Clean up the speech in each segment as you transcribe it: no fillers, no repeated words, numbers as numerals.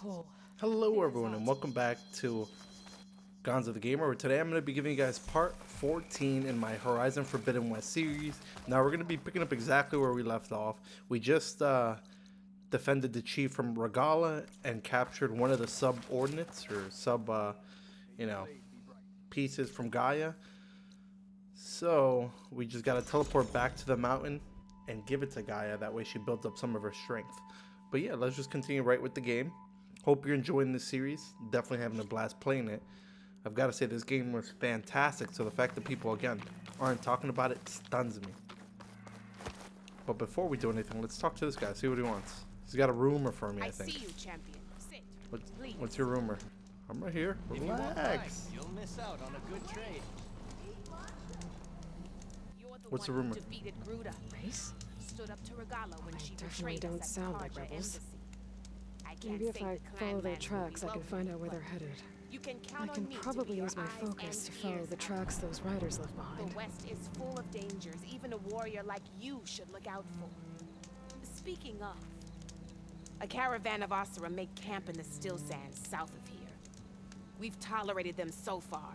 hole. Hello everyone and welcome back to Gonzo the Gamer, where today I'm going to be giving you guys part 14 in my Horizon Forbidden West series. Now we're going to be picking up exactly where we left off. We just defended the chief from Regala and captured one of the subordinates or pieces from Gaia. So we just got to teleport back to the mountain and give it to Gaia. That way she builds up some of her strength. But yeah, let's just continue right with the game. Hope you're enjoying this series. Definitely having a blast playing it. I've got to say, this game was fantastic, so the fact that people, again, aren't talking about it stuns me. But before we do anything, let's talk to this guy, see what he wants. He's got a rumor for me, I think. See you, champion. Sit. What's your rumor? I'm right here. Relax. You'll miss out on a good trade. What's the rumor? Defeated Gruda. Race? Stood up to Regala when she Definitely betrayed don't us at sound like Carja rebels. Embassy. I can't Maybe if say I the follow their clan tracks, I man can will find be out where they're welcomed. headed. You can I count can on me to probably be use my your eyes focus and to follow ears the out. tracks those riders left behind. The West is full of dangers. Even a warrior like you should look out for. Speaking of, a caravan of Asura make camp in the still sands south of here. We've tolerated them so far.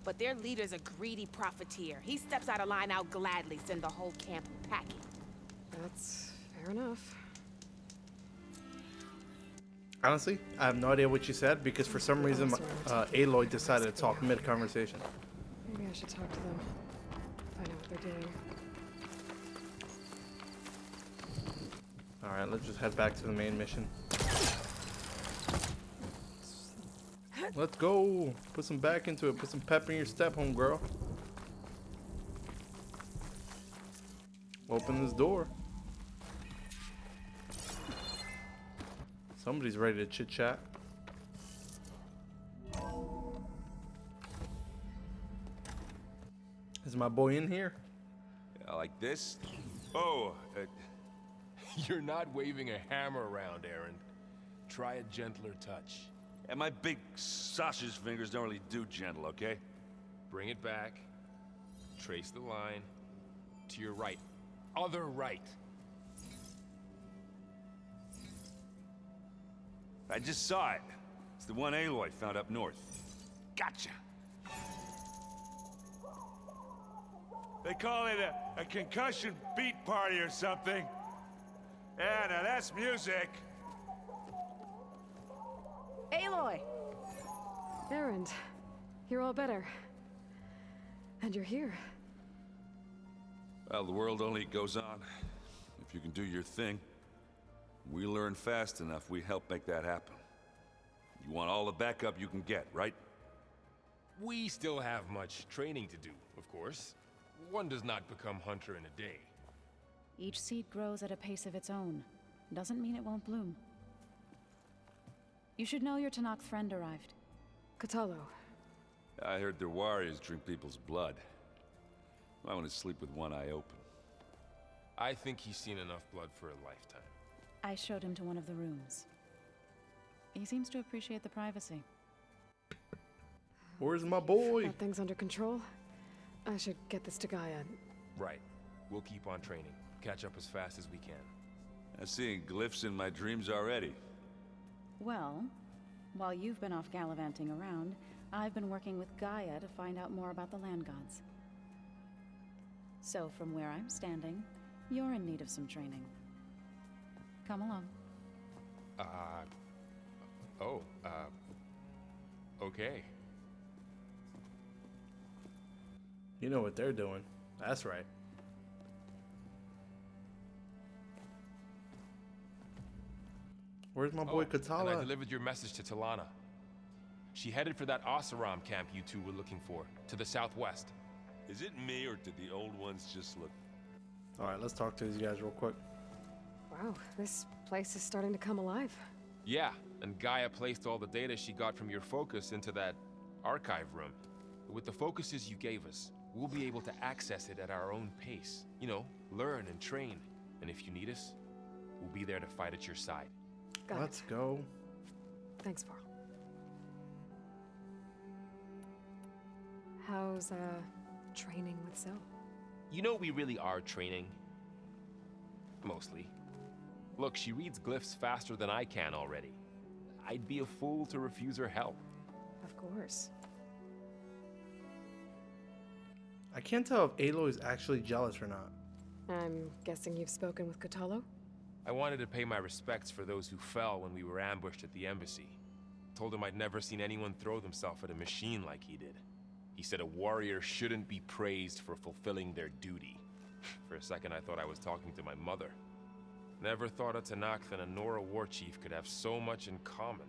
But their leader's a greedy profiteer. He steps out of line, I'll gladly send the whole camp packing. That's fair enough. Honestly, I have no idea what you said, because for some reason, Aloy decided to talk mid-conversation. Maybe I should talk to them. Find out what they're doing. Alright, let's just head back to the main mission. Let's go! Put some back into it. Put some pep in your step, homegirl. Open this door. Somebody's ready to chit-chat. Is my boy in here? Yeah, like this? Oh, You're not waving a hammer around, Aaron. Try a gentler touch. and my big sausage fingers don't really do gentle, okay? Bring it back. Trace the line. To your right. Other right. I just saw it. It's the one Aloy found up north. Gotcha. They call it a concussion beat party or something. Yeah, now that's music. Aloy! Erend, you're all better. And you're here. Well, the world only goes on. If you can do your thing. We learn fast enough, we help make that happen. You want all the backup you can get, right? We still have much training to do, of course. One does not become hunter in a day. Each seed grows at a pace of its own. Doesn't mean it won't bloom. You should know your Tanakh friend arrived. Gonzalo. I heard their warriors drink people's blood. I want to sleep with one eye open. I think he's seen enough blood for a lifetime. I showed him to one of the rooms. He seems to appreciate the privacy. Where's my boy? Got things under control? I should get this to Gaia. Right. We'll keep on training. Catch up as fast as we can. I'm seeing glyphs in my dreams already. Well, while you've been off gallivanting around, I've been working with Gaia to find out more about the land gods. So from where I'm standing, you're in need of some training. Come along. Okay. You know what they're doing. That's right. Where's my boy And I Katala? delivered your message to Talana. She headed for that Oseram camp you two were looking for, to the southwest. Is it me, or did the old ones just look... Alright, let's talk to these guys real quick. Wow, this place is starting to come alive. Yeah, and Gaia placed all the data she got from your focus into that archive room. With the focuses you gave us, we'll be able to access it at our own pace. You know, learn and train. And if you need us, we'll be there to fight at your side. Got Let's it. go. Thanks, Varl. How's, training with Zoe? You know we really are training. Mostly. Look, she reads glyphs faster than I can already. I'd be a fool to refuse her help. Of course. I can't tell if Aloy is actually jealous or not. I'm guessing you've spoken with Gonzalo? I wanted to pay my respects for those who fell when we were ambushed at the embassy. Told him I'd never seen anyone throw themselves at a machine like he did. He said a warrior shouldn't be praised for fulfilling their duty. For a second I thought I was talking to my mother. Never thought a Tanakh and a Nora war chief could have so much in common.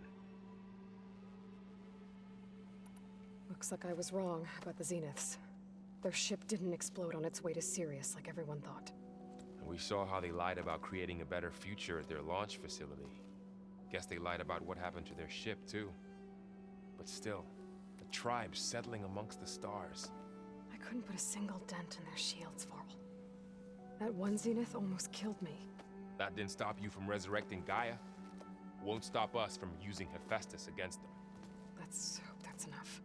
Looks like I was wrong about the Zeniths. Their ship didn't explode on its way to Sirius like everyone thought. And we saw how they lied about creating a better future at their launch facility. Guess they lied about what happened to their ship, too. But still, a tribe settling amongst the stars. I couldn't put a single dent in their shields, Varl. That one Zenith almost killed me. That didn't stop you from resurrecting Gaia. Won't stop us from using Hephaestus against them. Let's hope that's enough.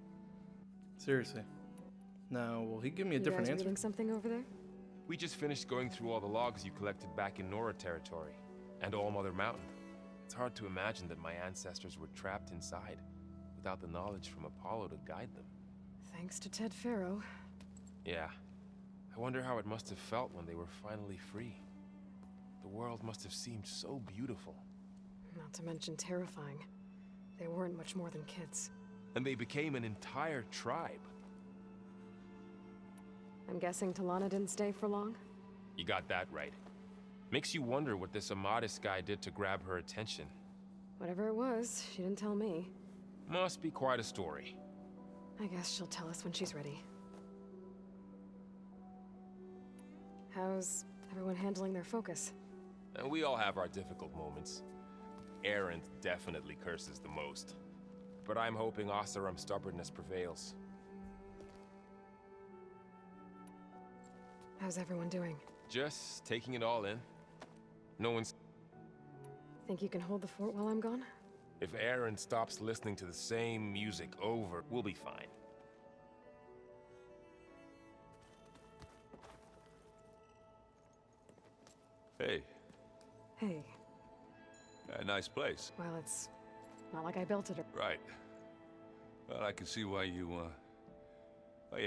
Seriously. Now, will he give me a different you guys answer? reading something over there? We just finished going through all the logs you collected back in Nora territory, and All Mother Mountain. It's hard to imagine that my ancestors were trapped inside, without the knowledge from Apollo to guide them. Thanks to Ted Faro. Yeah. I wonder how it must have felt when they were finally free. The world must have seemed so beautiful. Not to mention terrifying. They weren't much more than kids. And they became an entire tribe. I'm guessing Talana didn't stay for long? You got that right. Makes you wonder what this Amadis guy did to grab her attention. Whatever it was, she didn't tell me. Must be quite a story. I guess she'll tell us when she's ready. How's everyone handling their focus? And we all have our difficult moments. Erend definitely curses the most. But I'm hoping Oseram's stubbornness prevails. How's everyone doing? Just taking it all in. No one's... Think you can hold the fort while I'm gone? If Erend stops listening to the same music over, we'll be fine. Hey, Hey, a nice place. well, it's not like I built it or... Right. Well, I can see why you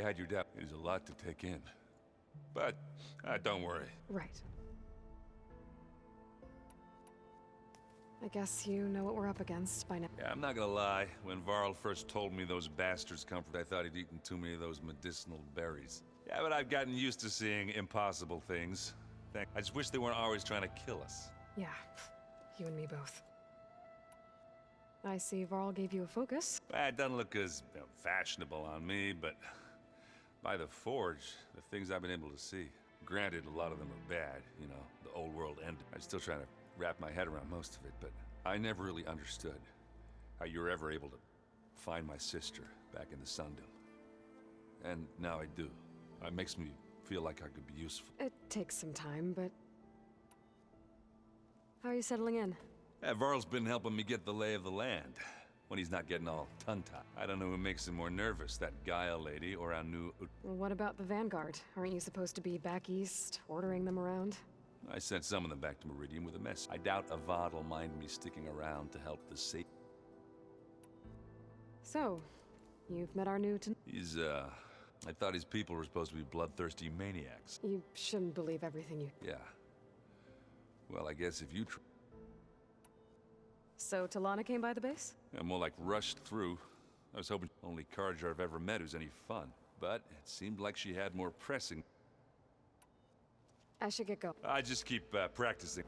had your doubt. It is a lot to take in. But, don't worry. Right. I guess you know what we're up against by now. Yeah, I'm not gonna lie. When Varl first told me those bastards come from, I thought he'd eaten too many of those medicinal berries. Yeah, but I've gotten used to seeing impossible things. I just wish they weren't always trying to kill us. Yeah, you and me both. I see Varl gave you a focus. It doesn't look as fashionable on me, but by the Forge, the things I've been able to see. Granted, a lot of them are bad, you know, the old world ended. I'm still trying to wrap my head around most of it, but I never really understood how you were ever able to find my sister back in the Sundom. And now I do. It makes me feel like I could be useful. It takes some time, but... How are you settling in? Yeah, Varl's been helping me get the lay of the land, when he's not getting all tongue-tied. I don't know who makes him more nervous, that Gaia lady or our new... Well, what about the Vanguard? Aren't you supposed to be back east, ordering them around? I sent some of them back to Meridian with a message. I doubt Avad will mind me sticking around to help the safe. So, you've met our new... He's, I thought his people were supposed to be bloodthirsty maniacs. You shouldn't believe everything you... Yeah. Well, I guess if you So, Talana came by the base? I'm more like rushed through. I was hoping only Carja I've ever met who's any fun. But it seemed like she had more pressing. I should get going. I just keep practicing.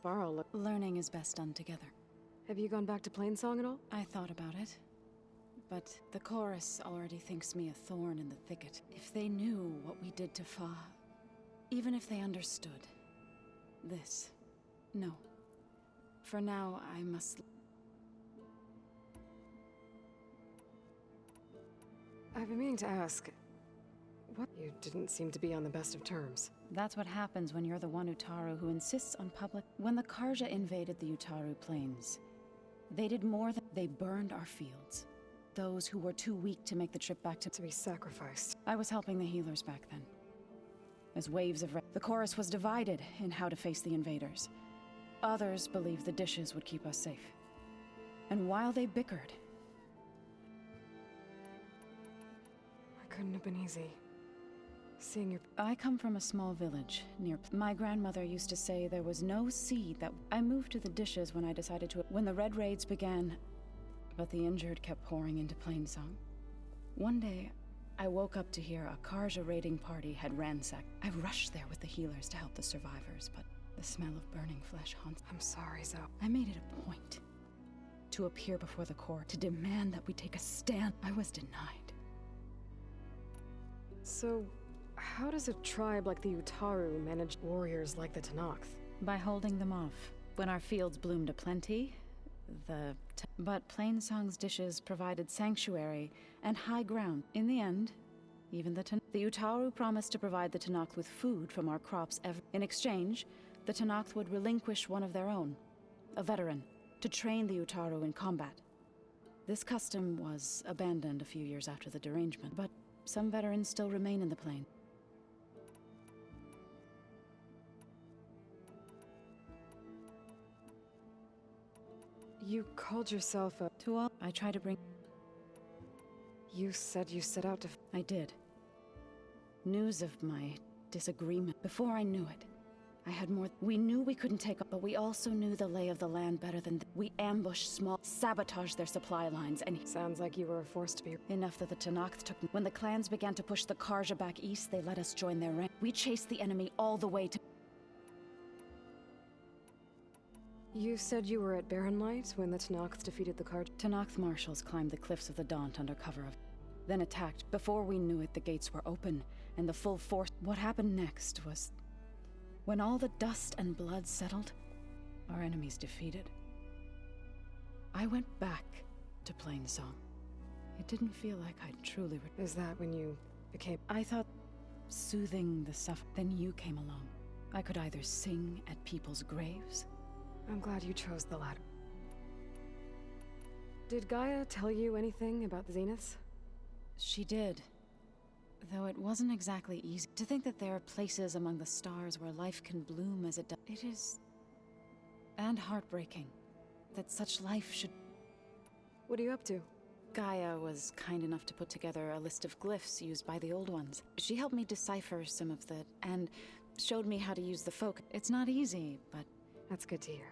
Varl, Learning is best done together. have you gone back to Plainsong at all? I thought about it. But the chorus already thinks me a thorn in the thicket. If they knew what we did to Fa, even if they understood this, no. For now, I must... I've been meaning to ask, what? You didn't seem to be on the best of terms. That's what happens when you're the one Utaru who insists on public... When the Karja invaded the Utaru plains, they did more than... They burned our fields. Those who were too weak to make the trip back to be sacrificed. I was helping the healers back then. as waves of the chorus was divided in how to face the invaders. Others believed the dishes would keep us safe. And while they bickered, Couldn't have been easy. Seeing your... I come from a small village near... My grandmother used to say there was no seed that... I moved to the dishes when I decided to... When the Red Raids began, but the injured kept pouring into Plainsong. One day, I woke up to hear a Karja raiding party had ransacked. I rushed there with the healers to help the survivors, but the smell of burning flesh haunts... I'm sorry, Zoe. I made it a point to appear before the court to demand that we take a stand. I was denied. So, how does a tribe like the Utaru manage warriors like the Tenakth? By holding them off. When our fields bloomed aplenty, but Plainsong's dishes provided sanctuary and high ground. In the end, even the Utaru promised to provide the Tenakth with food from our crops in exchange, the Tenakth would relinquish one of their own, a veteran, to train the Utaru in combat. This custom was abandoned a few years after the derangement, but some veterans still remain in the plain. You called yourself a... To all, I try to bring... You said you set out to... I did. News of my disagreement. Before I knew it, I had more... We knew we couldn't take up, but we also knew the lay of the land better than... We ambushed sabotaged their supply lines, and... Sounds like you were forced to be... Enough that the Tenakth took... When the clans began to push the Karja back east, they let us join their rank. We chased the enemy all the way to... You said you were at Barren Light when the Tenakth defeated the Karja... Tenakth marshals climbed the cliffs of the Daunt under cover of... Then attacked. Before we knew it, the gates were open, and the full force... What happened next was... When all the dust and blood settled, our enemies defeated. I went back to Plainsong. It didn't feel like I'd truly... Is that when you became... I thought soothing the suffering. Then you came along. I could either sing at people's graves... I'm glad you chose the latter. Did Gaia tell you anything about the Zeniths? She did. Though it wasn't exactly easy. To think that there are places among the stars where life can bloom as it does. It is... and heartbreaking. That such life should... What are you up to? Gaia was kind enough to put together a list of glyphs used by the Old Ones. She helped me decipher some of the... and showed me how to use the folk. It's not easy, but... That's good to hear.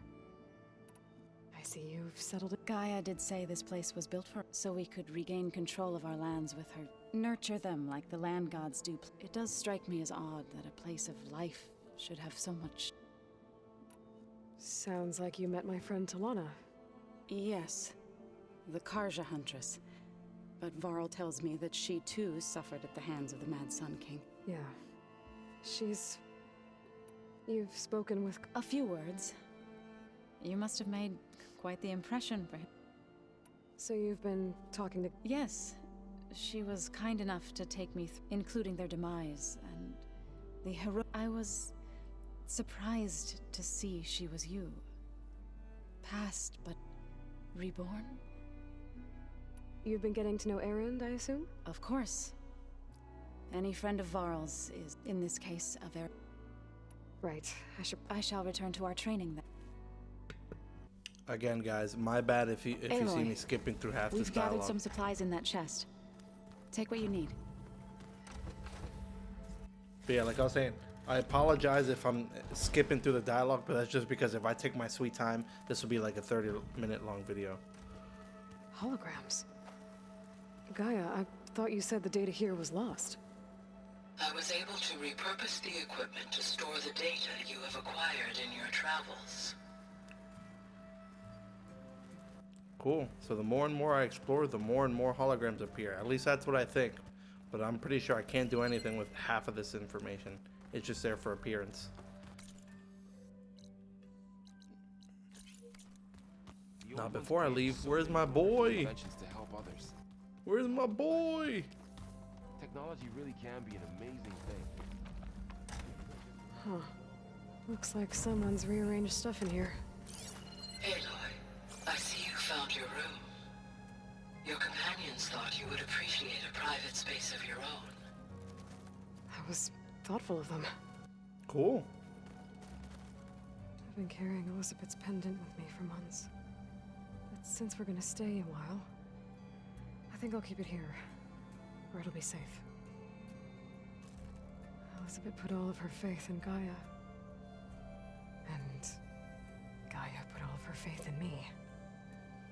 I see you've settled it. Gaia did say this place was built for... so we could regain control of our lands with her. Nurture them like the land gods do. It does strike me as odd that a place of life should have so much... Sounds like you met my friend Talana. Yes. The Karja huntress. But Varl tells me that she too suffered at the hands of the Mad Sun King. Yeah. She's... You've spoken with... A few words. You must have made quite the impression for him. So you've been talking to... Yes. She was kind enough to take me including their demise, and the hero... I was surprised to see she was you. Past, but reborn? You've been getting to know Erend, I assume? Of course. Any friend of Varl's is, in this case, a very... Right. I shall return to our training then. Again, guys, my bad if you see me skipping through half this We've dialogue. gathered some supplies in that chest. Take what you need. But yeah, like I was saying, I apologize if I'm skipping through the dialogue, but that's just because if I take my sweet time, this will be like a 30-minute long video. Holograms. Gaia, I thought you said the data here was lost. I was able to repurpose the equipment to store the data you have acquired in your travels. Cool. So the more and more I explore, the more and more holograms appear. At least that's what I think. But I'm pretty sure I can't do anything with half of this information. It's just there for appearance. Now, before I leave, where's my boy? Inventions to help others. Where's my boy? Technology really can be an amazing thing. Huh. Looks like someone's rearranged stuff in here. Aloy, I see you found your room. Your companions thought you would appreciate a private space of your own. I was Thoughtful of them. Cool. I've been carrying Elizabeth's pendant with me for months. But since we're gonna stay a while, I think I'll keep it here, where it'll be safe. Elizabeth put all of her faith in Gaia. And Gaia put all of her faith in me.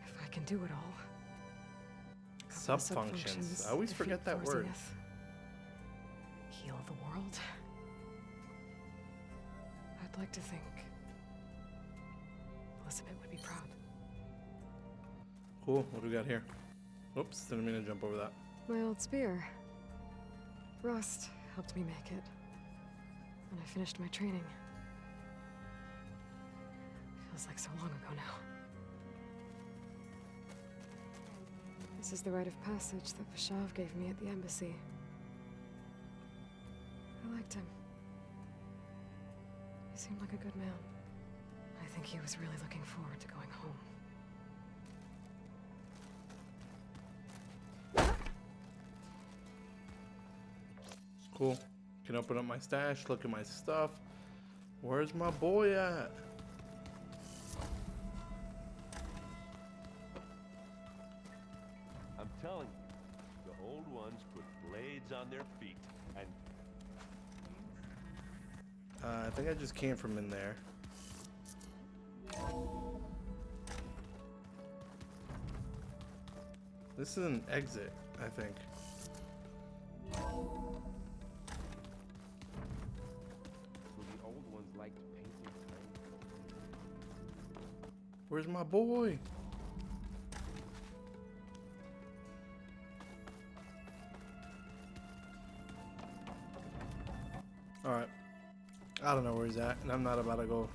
If I can do it all. Cover the Subfunctions. I always defeat forget that word. Zenith, heal the world. I'd like to think Elizabeth would be proud. Cool. What do we got here? Oops, didn't mean to jump over that. My old spear. Rust helped me make it. When I finished my training. Feels like so long ago now. This is the rite of passage that Vashav gave me at the embassy. I liked him. He seemed like a good man. I think he was really looking forward to going home. Cool. Can open up my stash, look at my stuff. Where's my boy at? I'm telling you, the old ones put blades on their feet, and I think I just came from in there. This is an exit, I think. So the old ones liked painting flames. Where's my boy? Alright. I don't know where he's at, and I'm not about to go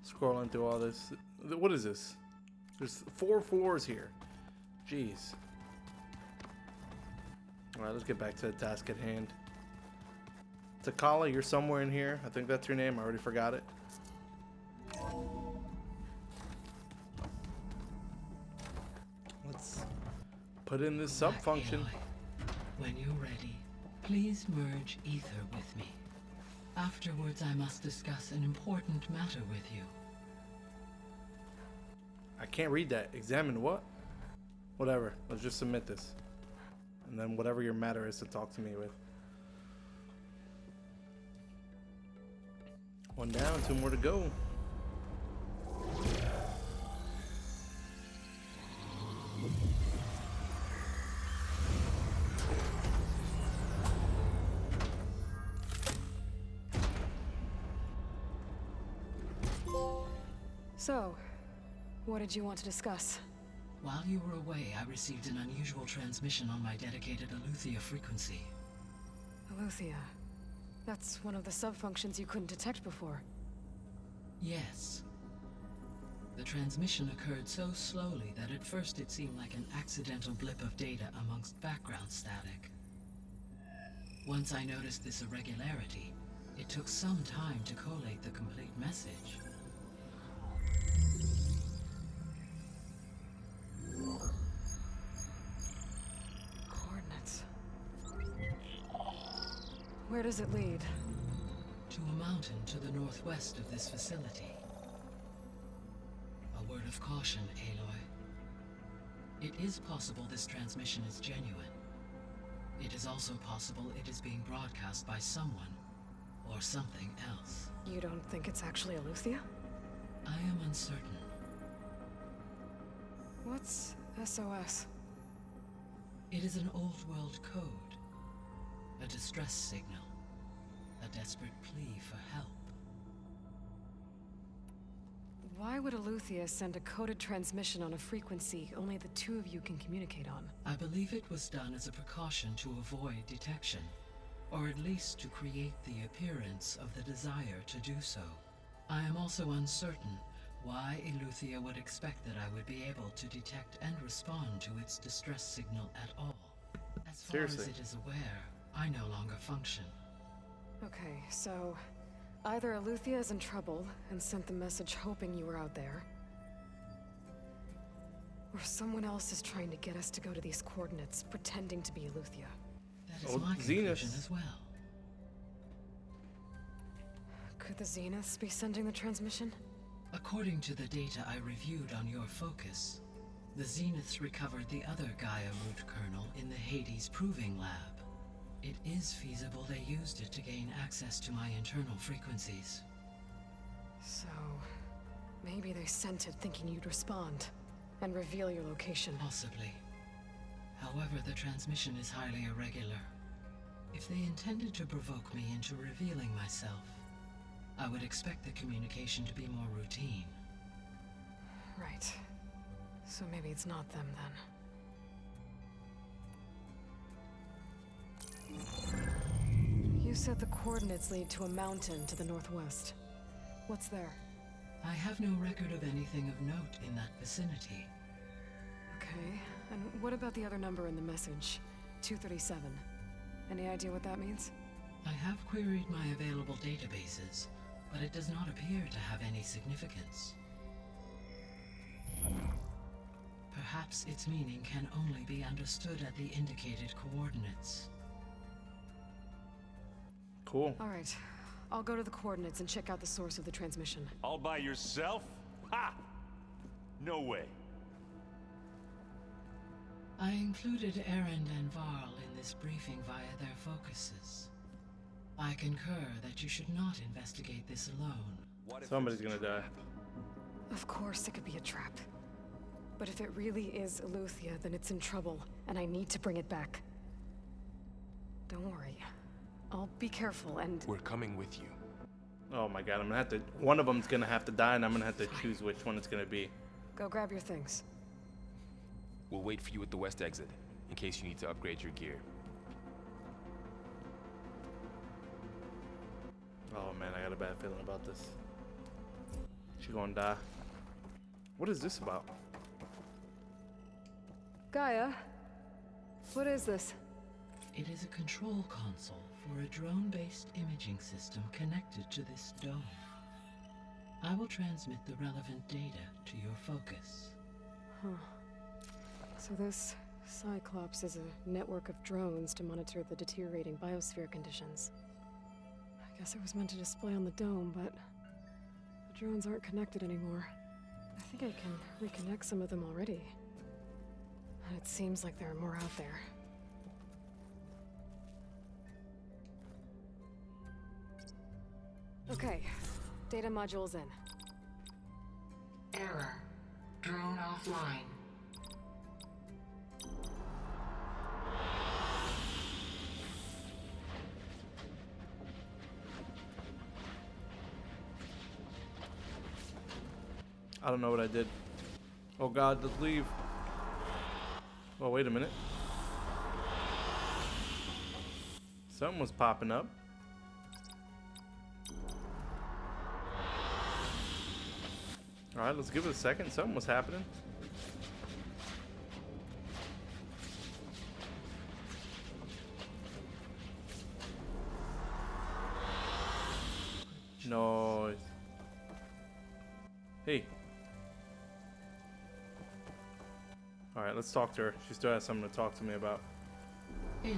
scrolling through all this. What is this? There's 4 floors here. Jeez. Alright, let's get back to the task at hand. Takala, you're somewhere in here. I think that's your name. I already forgot it. Let's put in this sub function. When you're ready, please merge ether with me. Afterwards, I must discuss an important matter with you. I can't read that. Examine what? Whatever. Let's just submit this. And then whatever your matter is to talk to me with. 1 down, 2 more to go. So, what did you want to discuss? While you were away, I received an unusual transmission on my dedicated Aletheia frequency. Aletheia. That's one of the sub-functions you couldn't detect before. Yes. The transmission occurred so slowly that at first it seemed like an accidental blip of data amongst background static. Once I noticed this irregularity, it took some time to collate the complete message. Coordinates. Where does it lead? To a mountain to the northwest of this facility. A word of caution, Aloy. It is possible this transmission is genuine. It is also possible it is being broadcast by someone or something else. You don't think it's actually Aletheia? I am uncertain. What's SOS? It is an old world code. A distress signal. A desperate plea for help. Why would Aletheia send a coded transmission on a frequency only the 2 of you can communicate on? I believe it was done as a precaution to avoid detection, or at least to create the appearance of the desire to do so. I am also uncertain why Aletheia would expect that I would be able to detect and respond to its distress signal at all. As far as it is aware, I no longer function. Okay, so either Aletheia is in trouble and sent the message hoping you were out there, or someone else is trying to get us to go to these coordinates, pretending to be Aletheia. That is my conclusion as well. Could the Zeniths be sending the transmission? According to the data I reviewed on your focus, the Zeniths recovered the other Gaia root kernel in the Hades Proving Lab. It is feasible they used it to gain access to my internal frequencies. So, maybe they sent it thinking you'd respond and reveal your location. Possibly. However, the transmission is highly irregular. If they intended to provoke me into revealing myself, I would expect the communication to be more routine. Right. So maybe it's not them then. You said the coordinates lead to a mountain to the northwest. What's there? I have no record of anything of note in that vicinity. Okay, and what about the other number in the message? 237. Any idea what that means? I have queried my available databases, but it does not appear to have any significance. Perhaps its meaning can only be understood at the indicated coordinates. Cool. All right, I'll go to the coordinates and check out the source of the transmission. All by yourself? Ha! No way. I included Erend and Varl in this briefing via their focuses. I concur that you should not investigate this alone. Somebody's gonna die. Of course it could be a trap. But if it really is Eleuthia, then it's in trouble, and I need to bring it back. Don't worry. I'll be careful and... We're coming with you. Oh my god, I'm gonna have to... One of them's gonna have to die, and I'm gonna have to choose which one it's gonna be. Go grab your things. We'll wait for you at the west exit, in case you need to upgrade your gear. Oh man, I got a bad feeling about this. She gonna die. What is this about? Gaia? What is this? It is a control console for a drone-based imaging system connected to this dome. I will transmit the relevant data to your focus. Huh. So this Cyclops is a network of drones to monitor the deteriorating biosphere conditions. I guess it was meant to display on the dome, but the drones aren't connected anymore. I think I can reconnect some of them already. And it seems like there are more out there. Okay, data module's in. Error. Drone offline. I don't know what I did. Oh god, let's leave. Oh, wait a minute. Something was popping up. Alright, let's give it a second. Something was happening. Noise. Hey. Alright, let's talk to her. She still has something to talk to me about. Aloy,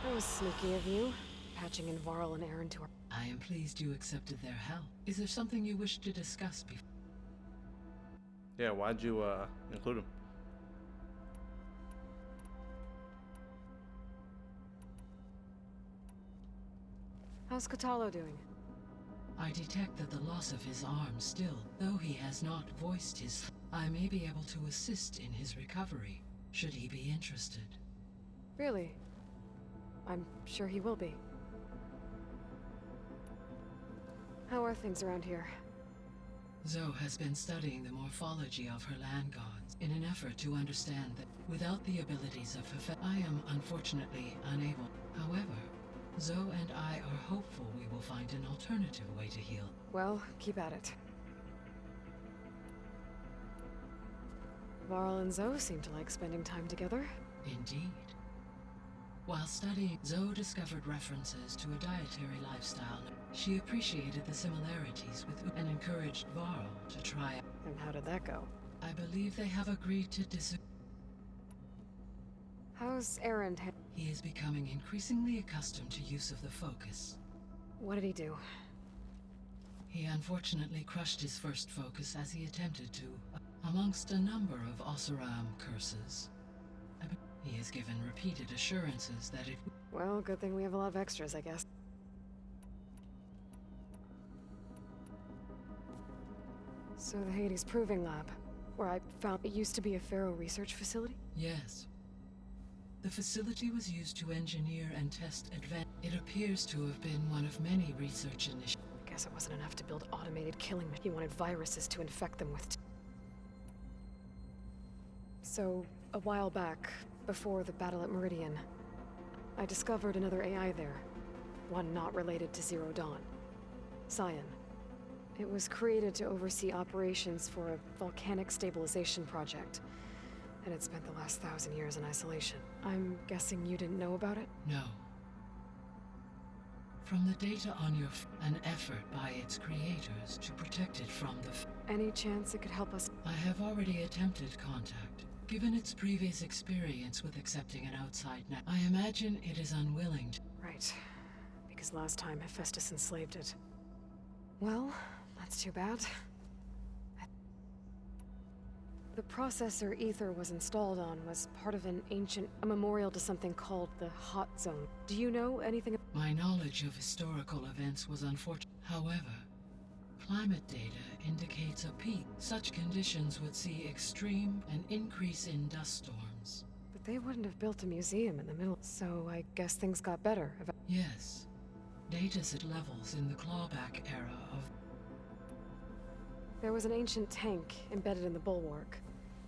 That was sneaky of you, patching in Varl and Aaron to our... I am pleased you accepted their help. Is there something you wish to discuss before? Yeah, why'd you include him? How's Catalo doing? I detect that the loss of his arm still, though he has not voiced his... I may be able to assist in his recovery, should he be interested. Really? I'm sure he will be. How are things around here? Zoe has been studying the morphology of her land gods in an effort to understand that without the abilities of her I am unfortunately unable. However, Zoe and I are hopeful we will find an alternative way to heal. Well, keep at it. Varl and Zoe seem to like spending time together. Indeed. While studying, Zoe discovered references to a dietary lifestyle. She appreciated the similarities with and encouraged Varl to try. And how did that go? I believe they have agreed to disagree. How's Aaron? He is becoming increasingly accustomed to use of the focus. What did he do? He unfortunately crushed his first focus as he attempted to, amongst a number of Oseram curses. He has given repeated assurances that it... Well, good thing we have a lot of extras, I guess. So the Hades Proving Lab, where I found it used to be a Pharaoh research facility? Yes. The facility was used to engineer and test advanced... It appears to have been one of many research initiatives. I guess it wasn't enough to build automated killing. He wanted viruses to infect them with... So, a while back, before the battle at Meridian, I discovered another AI there. One not related to Zero Dawn. Cyan. It was created to oversee operations for a volcanic stabilization project, and it spent the last 1,000 years in isolation. I'm guessing you didn't know about it? No. From the data on your an effort by its creators to protect it from the Any chance it could help us? I have already attempted contact. Given its previous experience with accepting an outside net, I imagine it is unwilling to... Right. Because last time Hephaestus enslaved it. Well, that's too bad. The processor Ether was installed on was part of a memorial to something called the Hot Zone. Do you know anything? My knowledge of historical events was unfortunate. However, climate data indicates a peak. Such conditions would see extreme and increase in dust storms. But they wouldn't have built a museum in the middle, so I guess things got better. Yes. Dataset levels in the clawback era of... There was an ancient tank embedded in the bulwark,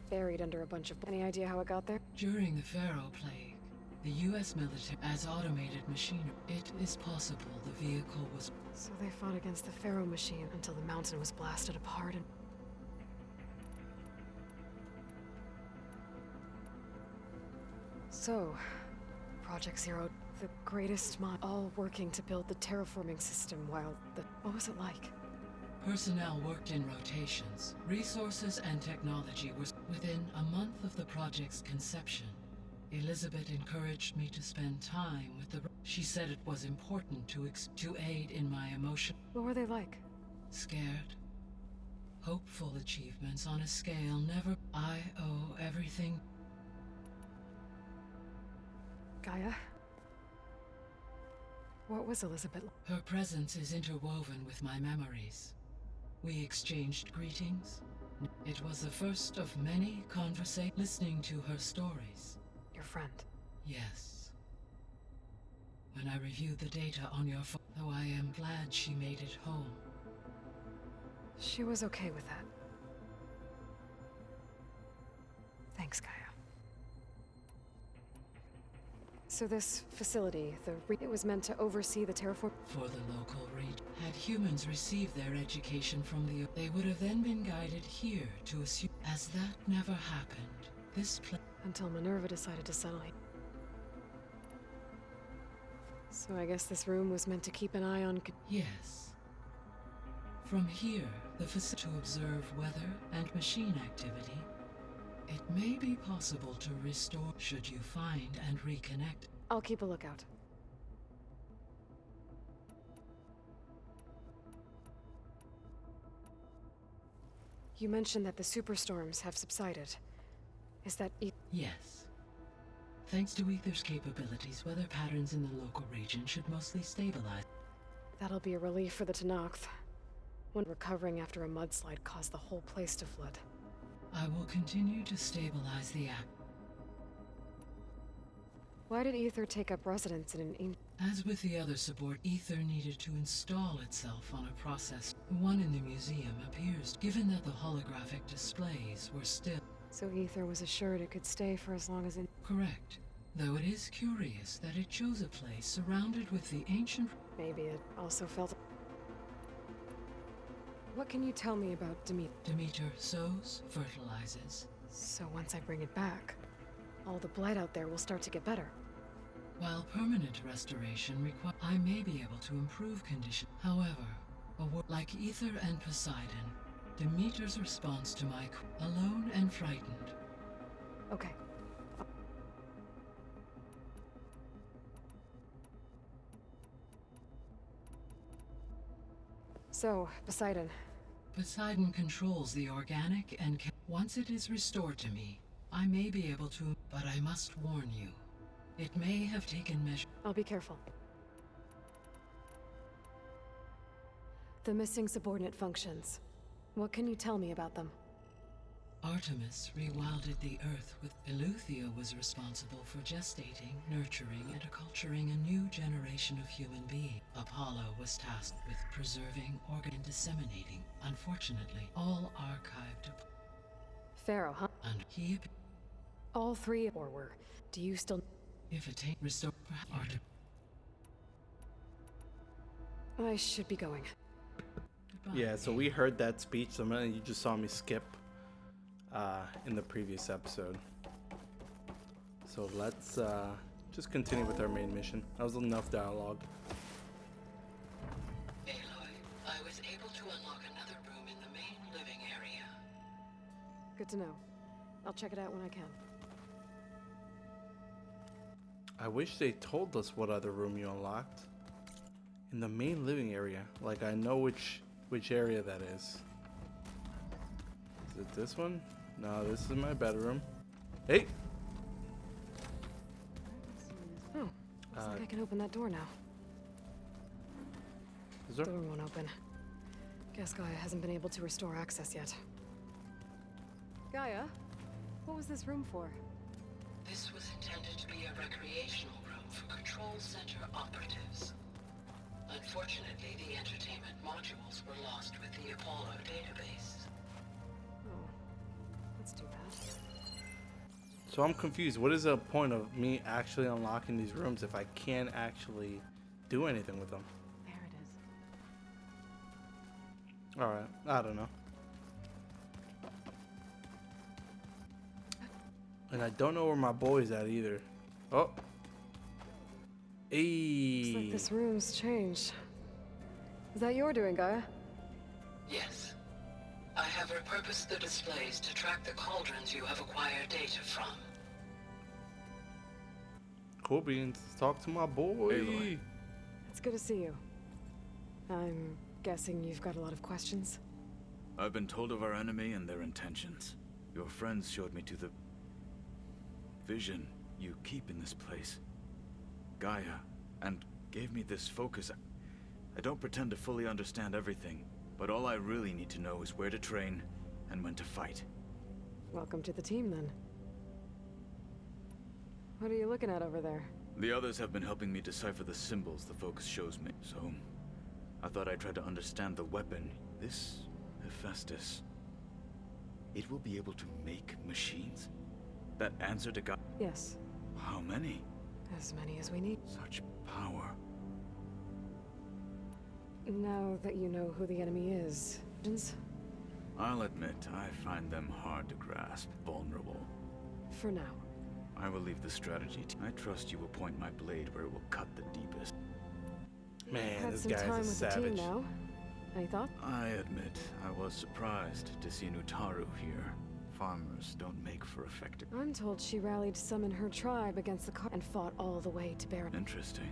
buried under a bunch of... Any idea how it got there? During the Pharaoh Plague, the U.S. military as automated machinery. It is possible the vehicle was... So they fought against the Pharaoh machine until the mountain was blasted apart and... So, Project Zero, the greatest mind, all working to build the terraforming system while the... What was it like? Personnel worked in rotations. Resources and technology were... Within a month of the project's conception, Elizabeth encouraged me to spend time with the... She said it was important to aid in my emotion. What were they like? Scared. Hopeful achievements on a scale never... I owe everything... Gaia? What was Elizabeth like? Her presence is interwoven with my memories. We exchanged greetings. It was the first of many conversations. Listening to her stories. Your friend? Yes. When I reviewed the data on your phone, though I am glad she made it home. She was okay with that. Thanks, Gaia. So this facility, it was meant to oversee the terraform... For the local region. Had humans received their education from the... They would have then been guided here to assume... As that never happened, this place... Until Minerva decided to settle here. So I guess this room was meant to keep an eye on... Yes. From here, the facility to observe weather and machine activity. It may be possible to restore should you find and reconnect. I'll keep a lookout. You mentioned that the superstorms have subsided. Is that... Yes. Thanks to Ether's capabilities, weather patterns in the local region should mostly stabilize. That'll be a relief for the Tenakth. When recovering after a mudslide caused the whole place to flood. I will continue to stabilize the app. Why did Ether take up residence in an... As with the other support, Ether needed to install itself on a process. One in the museum appears, given that the holographic displays were still... So Ether was assured it could stay for as long as it... Correct. Though it is curious that it chose a place surrounded with the ancient... Maybe it also felt... What can you tell me about Demeter? Demeter sows, fertilizes. So once I bring it back, all the blight out there will start to get better. While permanent restoration requires... I may be able to improve conditions. However, like Ether and Poseidon, Demeter's response to my... Alone and frightened. Okay. So, Poseidon. Poseidon controls the organic and once it is restored to me, I may be able to, but I must warn you. It may have taken measure. I'll be careful. The missing subordinate functions. What can you tell me about them? Artemis rewilded the Earth with Eleuthia was responsible for gestating, nurturing, and acculturating a new generation of human beings. Apollo was tasked with preserving, and disseminating. Unfortunately, all archived. Pharaoh, huh? And he, All three, or were. Do you still... if it restore Artemis. I should be going. Yeah, so we heard that speech the minute you just saw me skip in the previous episode. So let's just continue with our main mission. That was enough dialogue. Aloy, I was able to unlock another room in the main living area. Good to know. I'll check it out when I can. I wish they told us what other room you unlocked. In the main living area. Like, I know which area that is. Is it this one? No, this is my bedroom. Hey! Oh, looks like I can open that door now. Is there? Door won't open. Guess Gaia hasn't been able to restore access yet. Gaia? What was this room for? This was intended to be a recreational room for Control Center operatives. Unfortunately, the entertainment modules were lost with the Apollo database. Oh, let's do that. So I'm confused. What is the point of me actually unlocking these rooms if I can't actually do anything with them? There it is. Alright, I don't know. And I don't know where my boy's at either. Oh. Hey. Looks like this room's changed. Is that your doing, Gaia? Yes. I have repurposed the displays to track the cauldrons you have acquired data from. Cool beans. Talk to my boy. Aloy. It's good to see you. I'm guessing you've got a lot of questions? I've been told of our enemy and their intentions. Your friends showed me to the vision you keep in this place, Gaia, and gave me this focus. I don't pretend to fully understand everything, but all I really need to know is where to train and when to fight. Welcome to the team, then. What are you looking at over there? The others have been helping me decipher the symbols the focus shows me, so I thought I'd try to understand the weapon. This Hephaestus, it will be able to make machines that answer to God. Yes, How many? as many as we need. Such power. Now that you know who the enemy is, I'll admit, I find them hard to grasp, vulnerable. for now. I will leave the strategy to I trust you will point my blade where it will cut the deepest. Man, Had this some time guy's a with the team savage. now. Any thought? I admit, I was surprised to see Nutaru here. Farmers don't make for effective. I'm told she rallied some in her tribe against the car and fought all the way to Baron. Interesting.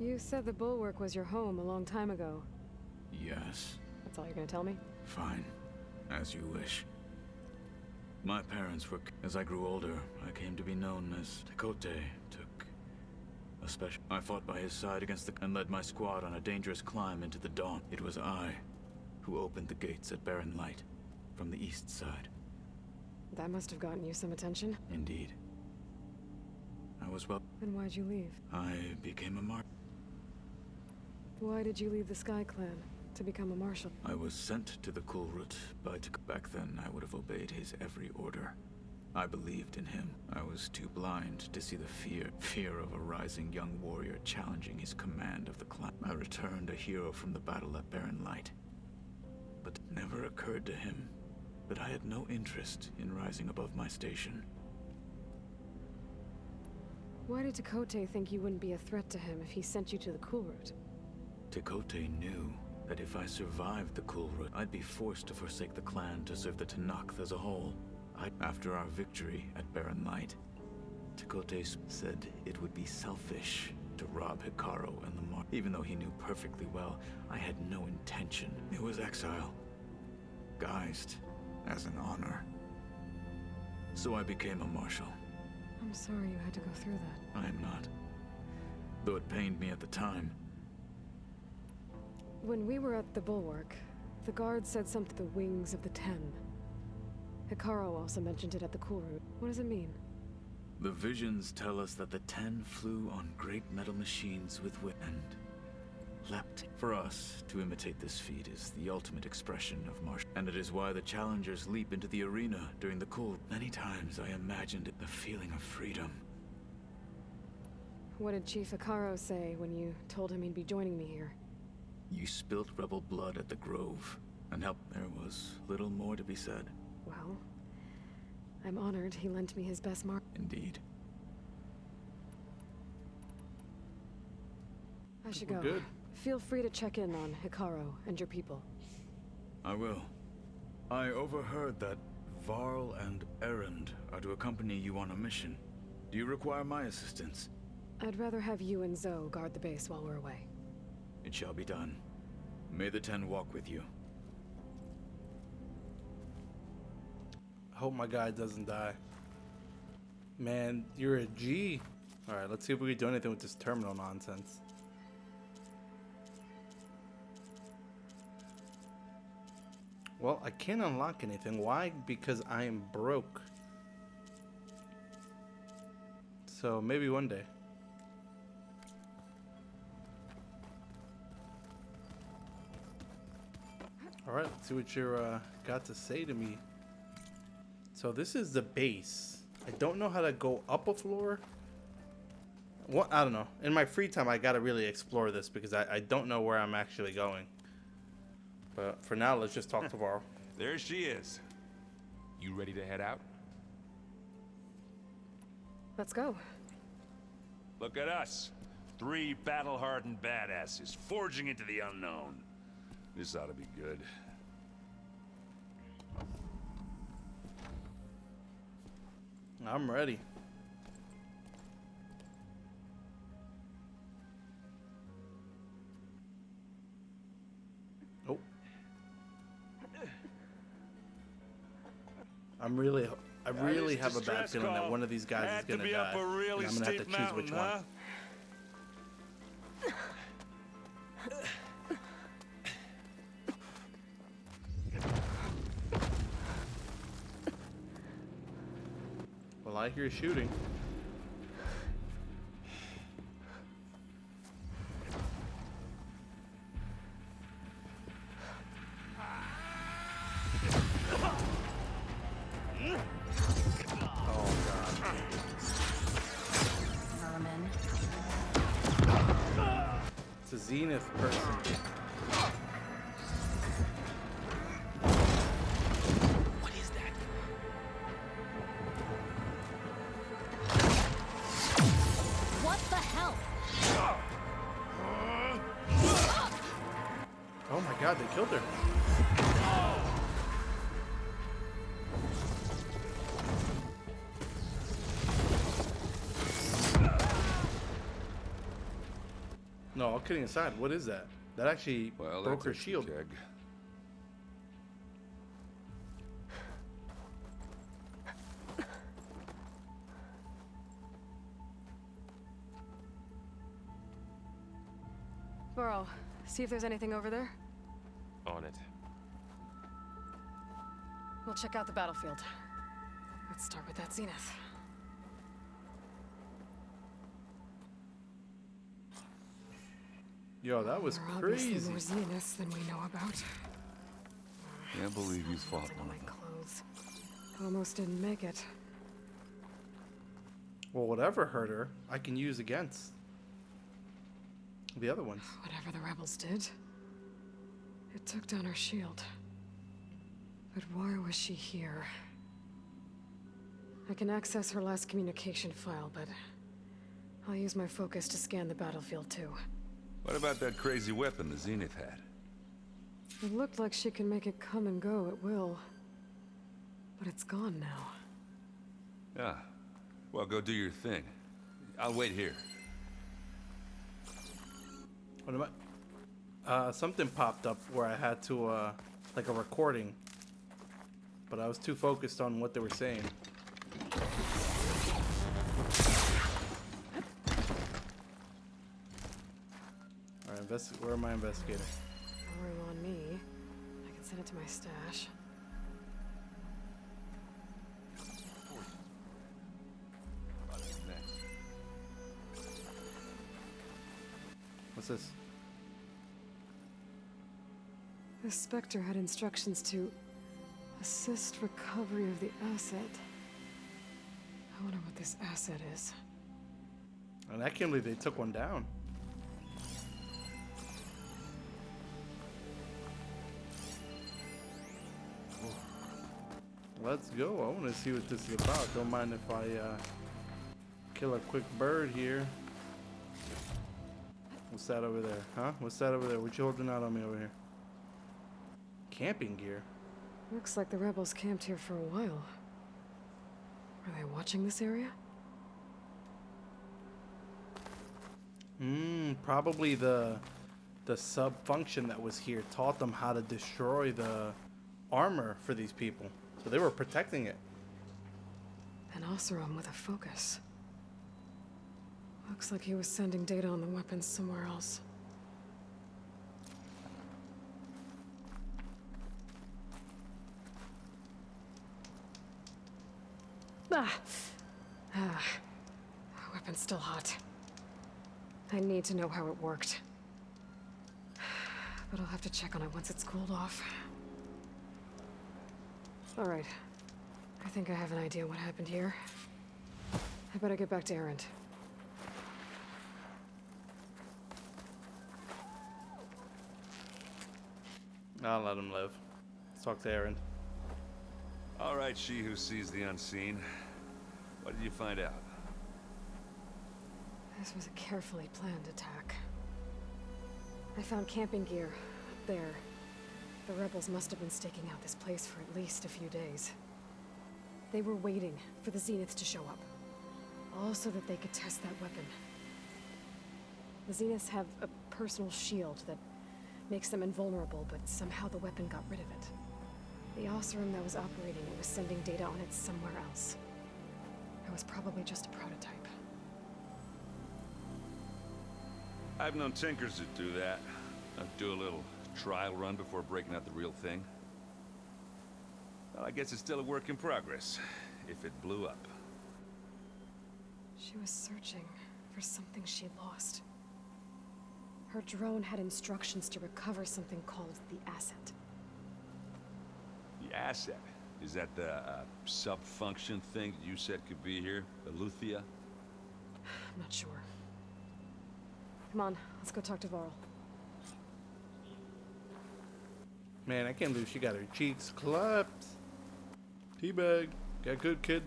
You said the Bulwark was your home a long time ago. Yes. That's all you're gonna tell me? Fine. As you wish. My parents were... As I grew older, I came to be known as Tekote. Took a special... I fought by his side against the... and led my squad on a dangerous climb into the dawn. It was I who opened the gates at Barren Light from the east side. That must have gotten you some attention. Indeed. I was well... Then why'd you leave? I became a mark. Why did you leave the Sky Clan to become a marshal? I was sent to the Kulrut, but back then I would have obeyed his every order. I believed in him. I was too blind to see the fear of a rising young warrior challenging his command of the clan. I returned a hero from the battle at Barren Light. But it never occurred to him that I had no interest in rising above my station. Why did Tekote think you wouldn't be a threat to him if he sent you to the Kulrut? Tekote knew that if I survived the Kulrut, I'd be forced to forsake the clan to serve the Tenakth as a whole. After our victory at Barren Light, Tekote said it would be selfish to rob Hikaru and the Mar. Even though he knew perfectly well I had no intention. It was exile, guised as an honor. So I became a marshal. I'm sorry you had to go through that. I am not. Though it pained me at the time. When we were at the Bulwark, the guard said something the wings of the Ten. Hikaru also mentioned it at the Cool Route. What does it mean? The visions tell us that the Ten flew on great metal machines with and leapt. For us, to imitate this feat is the ultimate expression of martial. And it is why the challengers leap into the arena during the cool. Many times I imagined the feeling of freedom. What did Chief Hikaru say when you told him he'd be joining me here? You spilt rebel blood at the Grove, and helped. There was little more to be said. Well, I'm honored he lent me his best mark. Indeed. I should We're go. good. Feel free to check in on Hikaru and your people. I will. I overheard that Varl and Erend are to accompany you on a mission. Do you require my assistance? I'd rather have you and Zoe guard the base while we're away. It shall be done. May the Ten walk with you. I hope my guy doesn't die. Man, you're a G. Alright, let's see if we can do anything with this terminal nonsense. Well, I can't unlock anything. Why? Because I am broke. So maybe one day. Alright, let's see what you're got to say to me. So this is the base. I don't know how to go up a floor. What? I don't know. In my free time, I gotta really explore this because I don't know where I'm actually going. But for now, let's just talk to Varl. There she is. You ready to head out? Let's go. Look at us. 3 battle-hardened badasses forging into the unknown. This ought to be good. I'm ready. Oh. I really have a bad feeling that one of these guys is gonna die. Really, and I'm gonna have to choose which one. Well, I hear shooting. Vermin. It's a Zenith person. What is that? What the hell? Oh my god, they killed her. No, all kidding aside, what is that? That actually broke her shield. Keg. Varl, see if there's anything over there. On it. We'll check out the battlefield. Let's start with that Zenith. Yo, that was There are obviously crazy. more Zeniths than we know about. Can't believe you fought Look at one my of them. clothes. Almost didn't make it. Well, whatever hurt her, I can use against the other ones. Whatever the rebels did, it took down her shield. But why was she here? I can access her last communication file, but I'll use my focus to scan the battlefield too. What about that crazy weapon the Zenith had? It looked like she can make it come and go at will. But it's gone now. Yeah. Well, go do your thing. I'll wait here. What am I? Something popped up where I had to, like a recording. But I was too focused on what they were saying. Alright, where am I investigating? Room on me. I can send it to my stash. What's this? The Spectre had instructions to assist recovery of the asset. I wonder what this asset is. And I can't believe they took one down. Let's go. I want to see what this is about. Don't mind if I kill a quick bird here. What's that over there? Huh? What's that over there? What you holding out on me over here? Camping gear? Looks like the rebels camped here for a while. Are they watching this area? Probably the sub-function that was here taught them how to destroy the armor for these people. So they were protecting it. An Oseram with a focus. Looks like he was sending data on the weapons somewhere else. Weapon's still hot. I need to know how it worked. But I'll have to check on it once it's cooled off. Alright. I think I have an idea what happened here. I better get back to Erend. I'll let him live. Let's talk to Erend. All right, she who sees the unseen. What did you find out? This was a carefully planned attack. I found camping gear up there. The rebels must have been staking out this place for at least a few days. They were waiting for the Zeniths to show up. All so that they could test that weapon. The Zeniths have a personal shield that makes them invulnerable, but somehow the weapon got rid of it. The Oseram that was operating it was sending data on it somewhere else. It was probably just a prototype. I've known tinkers that do that. Do a little trial run before breaking out the real thing. Well, I guess it's still a work in progress, if it blew up. She was searching for something she lost. Her drone had instructions to recover something called the asset. The asset? Is that the sub-function thing you said could be here? Eleuthia? I'm not sure. Come on, let's go talk to Varl. Man, I can't believe she got her cheeks clapped. Teabag. Got good, kid.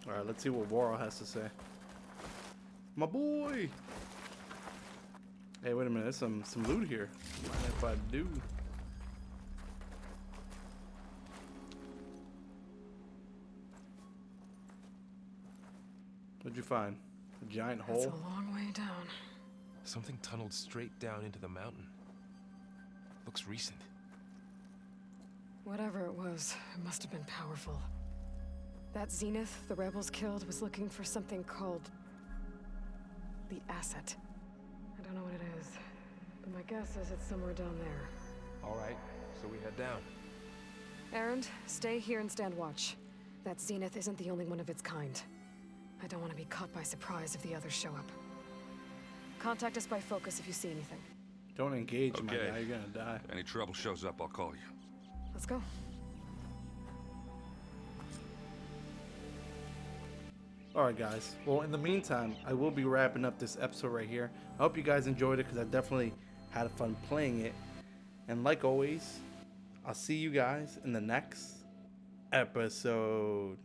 Alright, let's see what Varl has to say. My boy! Hey, wait a minute. There's some loot here. Mind if I do? What'd you find? A giant hole? That's a long way down. Something tunneled straight down into the mountain. Looks recent. Whatever it was, it must have been powerful. That Zenith the rebels killed was looking for something called the asset. I don't know what it is, but my guess is it's somewhere down there. All right, so we head down. Erend, stay here and stand watch. That Zenith isn't the only one of its kind. I don't want to be caught by surprise if the others show up. Contact us by focus if you see anything. Don't engage, Okay. my guy. You're gonna die. Any trouble shows up, I'll call you. Let's go. Alright, guys. Well, in the meantime, I will be wrapping up this episode right here. I hope you guys enjoyed it because I definitely had fun playing it. And like always, I'll see you guys in the next episode.